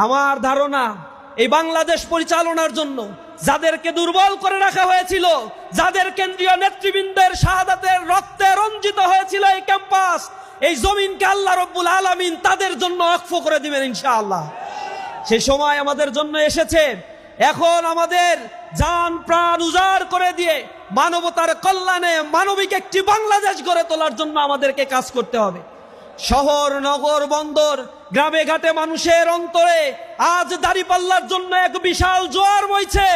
আমার ধারণা এই বাংলাদেশ পরিচালনার জন্য যাদেরকে দুর্বল করে রাখা হয়েছিল, যাদের কেন্দ্রীয় নেতৃবৃন্দের শাহাদাতের রক্তে রঞ্জিত হয়েছিল এই ক্যাম্পাস, এই জমিনকে আল্লাহ রব্বুল আলামিন তাদের জন্য অক্ষ করে দিবেন ইনশাআল্লাহ। সেই সময় আমাদের জন্য এসেছে। এখন আমাদের জান প্রাণ উজাড় করে দিয়ে মানবতার কল্যাণে মানবিক একটি বাংলাদেশ গড়ে তোলার জন্য আমাদেরকে কাজ করতে হবে। শহর, নগর, বন্দর, গ্রামে ঘাটে মানুষের অন্তরে আজ দাঁড়িপাল্লার জন্য এক বিশাল জোয়ার বইছে।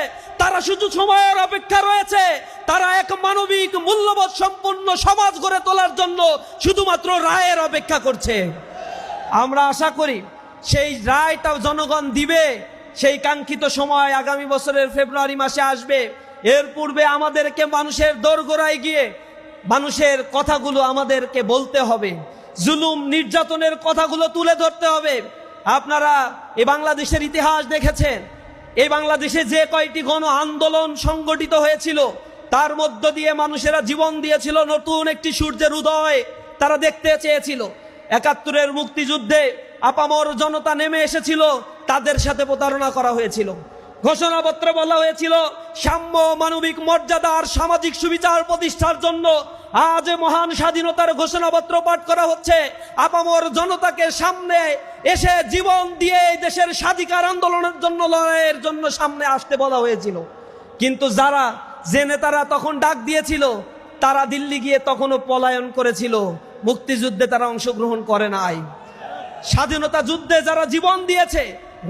তারা শুধু সময়ের অপেক্ষা রয়েছে। তারা এক মানবিক মূল্যবোধ সম্পন্ন সমাজ গড়ে তোলার জন্য শুধুমাত্র রায়ের অপেক্ষা করছে। আমরা আশা করি সেই রায়টা জনগণ দিবে। সেই কাঙ্ক্ষিত সময় আগামী বছরের ফেব্রুয়ারি মাসে আসবে। এর পূর্বে আমাদেরকে মানুষের দোরগোড়ায় গিয়ে মানুষের কথাগুলো আমাদেরকে বলতে হবে, জুলুম নির্যাতনের কথাগুলো তুলে ধরতে হবে। আপনারা এই বাংলাদেশের ইতিহাস দেখেছেন। এই বাংলাদেশে যে কয়টি গণ আন্দোলন সংগঠিত হয়েছিল তার মধ্য দিয়ে মানুষেরা জীবন দিয়েছিল নতুন একটি সূর্যের উদয় তারা দেখতে চেয়েছিল। ৭১-এর মুক্তিযুদ্ধে আপামর জনতা নেমে এসেছিল, তাদের সাথে প্রতারণা করা হয়েছিল। ঘোষণাপত্রে বলা হয়েছিল সাম্য, মানবিক মর্যাদা আর সামাজিক সুবিচার প্রতিষ্ঠার জন্য আজ মহান স্বাধীনতার ঘোষণাপত্র পাঠ করা হচ্ছে। আপামর জনতাকে সামনে এসে জীবন দিয়ে এই দেশের স্বাধিকার আন্দোলনের জন্য, লড়াইয়ের জন্য সামনে আসতে বলা হয়েছিল। কিন্তু যে নেতারা তখন ডাক দিয়েছিল তারা দিল্লি গিয়ে তখনও পলায়ন করেছিল। মুক্তিযুদ্ধে তারা অংশগ্রহণ করে নাই। স্বাধীনতা যুদ্ধে যারা জীবন দিয়েছে,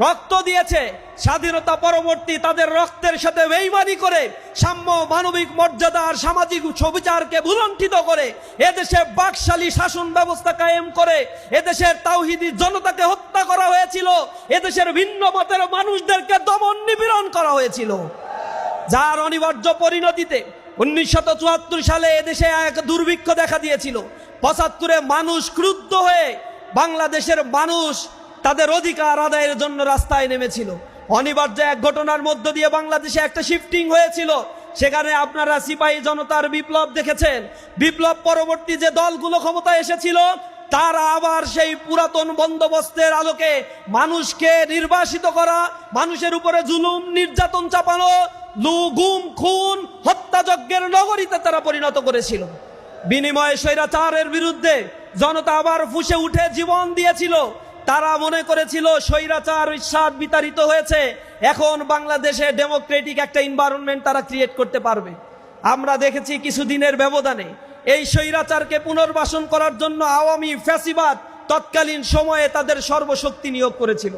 রক্ত দিয়েছে, স্বাধীনতা পরবর্তী তাদের রক্তের সাথে বেইমানি করে সাম্য, মানবিক মর্যাদা আর সামাজিক সুবিচারকে ভুলণ্ঠিত করে এদেশে বাকশালী শাসন ব্যবস্থা কায়েম করে এদেশের তাওহীদি জনতাকে হত্যা করা হয়েছিল। এদেশের ভিন্ন মতের মানুষদেরকে দমন নিপীড়ন করা হয়েছিল, যার অনিবার্য পরিণতিতে ১৯৭৪ সালে এদেশে এক দুর্ভিক্ষ দেখা দিয়েছিল। ৭৫-এ মানুষ ক্রুদ্ধ হয়ে বাংলাদেশের মানুষ তাদের অধিকার আদায়ের জন্য রাস্তায় নেমেছিল। অনিবার্য এক ঘটনার মধ্য দিয়ে বাংলাদেশে একটা শিফটিং হয়েছিল। সেখানে আপনারা সিপাহী জনতার বিপ্লব দেখেছেন। বিপ্লব পরবর্তী যে দলগুলো ক্ষমতায় এসেছিল তারা আবার সেই পুরাতন বন্দোবস্তের আলোকে মানুষকে নির্বাসিত করা, মানুষের উপরে জুলুম নির্যাতন চাপানো, গুম খুন হত্যাযজ্ঞের নগরীতে তারা পরিণত করেছিল। বিনিময়ে স্বৈরাচারের বিরুদ্ধে জনতা আবার ফুঁসে উঠে জীবন দিয়েছিল। তারা মনে করেছিল স্বৈরাচার ইস্বাদ বিতাড়িত হয়েছে, এখন বাংলাদেশে ডেমোক্রেটিক একটা এনভায়রনমেন্ট তারা ক্রিয়েট করতে পারবে। আমরা দেখেছি কিছুদিনের ব্যবধানে এই স্বৈরাচারকে পুনর্বাসন করার জন্য আওয়ামী ফ্যাসিবাদ তৎকালীন সময়ে তাদের সর্বশক্তি নিয়োগ করেছিল।